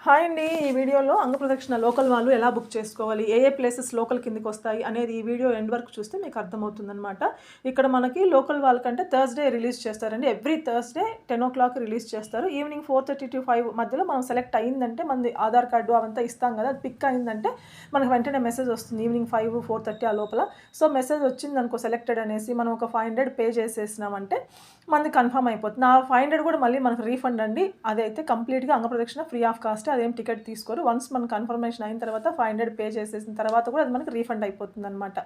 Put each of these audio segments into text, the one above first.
Hi అండి. ఈ వీడియోలో అంగప్రదక్షిణ లోకల్ వాళ్ళు ఎలా బుక్ చేసుకోవాలి, ఏ ప్లేసెస్ లోకల్ కిందకి వస్తాయి అనేది ఈ వీడియో ఎండ్ వరకు చూస్తే మీకు అర్థమవుతుందన్నమాట. ఇక్కడ మనకి లోకల్ వాళ్ళకంటే థర్స్డే రిలీజ్ చేస్తారండి. ఎవ్రీ థర్స్డే 10 o'clock రిలీజ్ చేస్తారు. ఈవినింగ్ 4:30 to 5 మధ్యలో మనం సెలెక్ట్ అయిందంటే మనది ఆధార్ కార్డు అవంతా ఇస్తాం కదా, అది పిక్ అయిందంటే మనకు వెంటనే మెసేజ్ వస్తుంది ఈవినింగ్ 5, 4:30 ఆ లోపల. సో మెసేజ్ వచ్చింది అనుకో సెలెక్టెడ్ అనేసి మనం ఒక 500 పే చేసేసినామంటే మనది కన్ఫర్మ్ అయిపోతుంది. ఆ 500 కూడా మళ్ళీ మనకు రీఫండ్ అండి. అదైతే కంప్లీట్గా అంగప్రదక్షిణ ఫ్రీ ఆఫ్ కాస్ట్. అదేం టికెట్ తీసుకోరు. వన్స్ మన కన్ఫర్మేషన్ అయిన తర్వాత 500 పే చేసేసిన తర్వాత కూడా అది మనకి రీఫండ్ అయిపోతుంది అనమాట.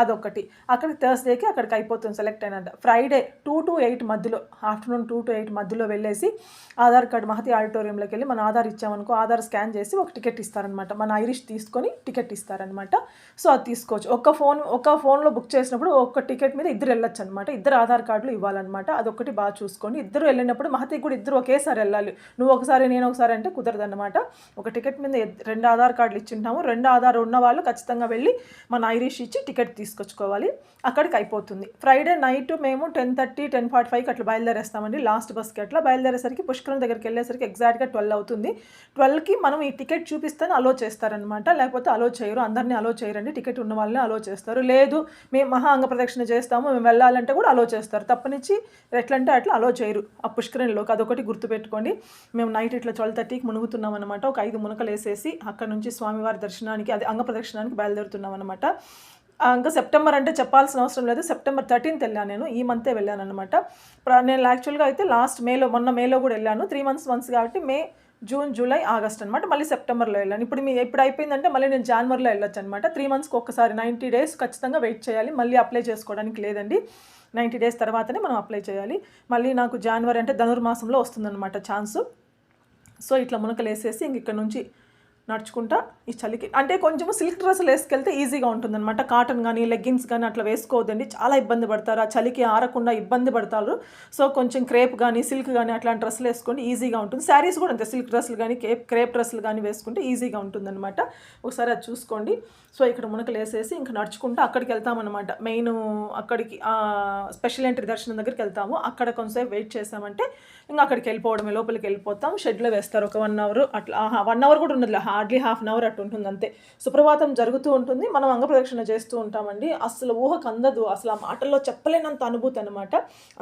అదొకటి. అక్కడికి థర్స్డేకి అక్కడికి అయిపోతుంది సెలెక్ట్ అయినంత. ఫ్రైడే 2 to 8 మధ్యలో, ఆఫ్టర్నూన్ 2 to 8 మధ్యలో వెళ్ళేసి ఆధార్ కార్డు మహతి ఆడిటోరియంలోకి వెళ్ళి మన ఆధార్ ఇచ్చామనుకో, ఆధార్ స్కాన్ చేసి ఒక టికెట్ ఇస్తారనమాట. మన ఐరిష్ తీసుకొని టికెట్ ఇస్తారనమాట. సో అది తీసుకోవచ్చు. ఒక ఫోన్లో బుక్ చేసినప్పుడు ఒక టికెట్ మీద ఇద్దరు వెళ్ళొచ్చు అనమాట. ఇద్దరు ఆధార్ కార్డులు ఇవ్వాలన్నమాట. అదొకటి బాగా చూసుకోండి. ఇద్దరు వెళ్ళినప్పుడు మహతికి కూడా ఇద్దరు ఒకేసారి వెళ్ళాలి. నువ్వు ఒకసారి నేను ఒకసారి అంటే కుదరదన్నమాట. ఒక టికెట్ మీద 2 ఆధార్ కార్డులు ఇచ్చింటాము. 2 ఆధార్ ఉన్న వాళ్ళు ఖచ్చితంగా వెళ్ళి మన ఐరిష్ ఇచ్చి టికెట్ తీసుకొచ్చుకోవాలి. అక్కడికి అయిపోతుంది. ఫ్రైడే నైట్ మేము 10:30, 10:45కి అట్లా బయలుదేరేస్తామండి. లాస్ట్ బస్కి అట్లా బయలుదేరేసరికి పుష్కరం దగ్గరికి వెళ్ళేసరికి ఎగ్జాక్ట్గా 12 అవుతుంది. 12కి మనం ఈ టికెట్ చూపిస్తేనే అలో చేస్తారనమాట. లేకపోతే అలో చేయరు. అందరినీ అలో చేయరండి. టికెట్ ఉన్న వాళ్ళని అలో చేస్తారు. లేదు మేము మహా అంగ ప్రదక్షిణ చేస్తాము, మేము వెళ్ళాలంటే కూడా అలో చేస్తారు. తప్పనిచ్చి ఎట్లంటే అట్లా అలో చేయరు ఆ పుష్కరంలోకి. అదొకటి గుర్తుపెట్టుకోండి. మేము నైట్ ఇట్లా 12:30కి మునుగుతున్నాం అనమాట. ఒక 5 మునకలు వేసేసి అక్కడ నుంచి స్వామివారి దర్శనానికి, అది అంగ ప్రదక్షిణానికి బయలుదేరుతున్నాం అనమాట. ఇంకా సెప్టెంబర్ అంటే చెప్పాల్సిన అవసరం లేదు. సెప్టెంబర్ 13th వెళ్ళాను నేను. ఈ మంతే వెళ్ళాను అనమాట. నేను యాక్చువల్గా అయితే లాస్ట్ మేలో, మొన్న మేలో కూడా వెళ్ళాను. 3 months వన్స్ కాబట్టి మే, జూన్, జూలై, ఆగస్ట్ అనమాట. మళ్ళీ సెప్టెంబర్లో వెళ్ళాను. ఇప్పుడు అయిపోయిందంటే మళ్ళీ నేను జనవరిలో వెళ్ళొచ్చు అనమాట. 3 monthsకి ఒక్కసారి 90 days ఖచ్చితంగా వెయిట్ చేయాలి. మళ్ళీ అప్లై చేసుకోవడానికి లేదండి. 90 days తర్వాతనే మనం అప్లై చేయాలి. మళ్ళీ నాకు జనవరి అంటే ధనుర్మాసంలో వస్తుందన్నమాట ఛాన్సు. సో ఇట్లా మునకలు వేసేసి ఇంక ఇక్కడ నుంచి నడుచుకుంటా ఈ చలికి అంటే కొంచెము సిల్క్ డ్రెస్సులు వేసుకెళ్తే ఈజీగా ఉంటుందన్నమాట. కాటన్ కానీ లెగ్గిన్స్ కానీ అట్లా వేసుకోవద్దండి. చాలా ఇబ్బంది పడతారు. ఆ చలికి ఆరకుండా ఇబ్బంది పడతారు. సో కొంచెం క్రేప్ కానీ సిల్క్ కానీ అట్లాంటి డ్రెస్సులు వేసుకోండి, ఈజీగా ఉంటుంది. శారీస్ కూడా అంతే, సిల్క్ డ్రెస్సులు కానీ క్రేప్ డ్రెస్సులు కానీ వేసుకుంటే ఈజీగా ఉంటుందన్నమాట. ఒకసారి అది చూసుకోండి. సో ఇక్కడ మునకలు వేసేసి ఇంకా నడుచుకుంటూ అక్కడికి వెళ్తామన్నమాట. మెయిన్ అక్కడికి స్పెషల్ ఎంట్రీ దర్శనం దగ్గరికి వెళ్తాము. అక్కడ కొంచెంసేపు వెయిట్ చేసామంటే ఇంకా అక్కడికి వెళ్ళిపోవడమే, లోపలికి వెళ్ళిపోతాం. షెడ్లో వేస్తారు ఒక 1 hour. అట్లా 1 hour కూడా ఉండదు, హార్డ్లీ ½ an hour అట్టు ఉంటుంది అంతే. సుప్రభాతం జరుగుతూ ఉంటుంది, మనం అంగప్రదక్షిణ చేస్తూ ఉంటామండి. అసలు ఊహకు అందదు, అసలు ఆ మాటల్లో చెప్పలేనంత అనుభూతి అనమాట.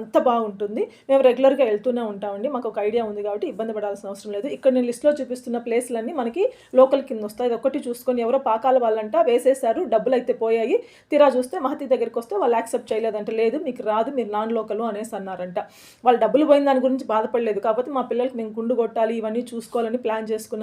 అంత బాగుంటుంది. మేము రెగ్యులర్గా వెళ్తూనే ఉంటామండి. మాకు ఒక ఐడియా ఉంది కాబట్టి ఇబ్బంది పడాల్సిన అవసరం లేదు. ఇక్కడ నేను లిస్ట్లో చూపిస్తున్న ప్లేస్లన్నీ మనకి లోకల్ కింద వస్తాయి. ఇది ఒకటి చూసుకొని, ఎవరో పాకాల వాళ్ళంట వేసేసారు, డబ్బులు అయితే పోయాయి. తీరా చూస్తే మహతి దగ్గరికి వస్తే వాళ్ళు యాక్సెప్ట్ చేయలేదంట. లేదు మీకు రాదు, మీరు నాన్ లోకల్ అనేసి అన్నారంట. వాళ్ళు డబ్బులు పోయిన దాని గురించి బాధపడలేదు. కాకపోతే మా పిల్లలకి మేము గుండు కొట్టాలి, ఇవన్నీ చూసుకోవాలని ప్లాన్ చేసుకున్నాం.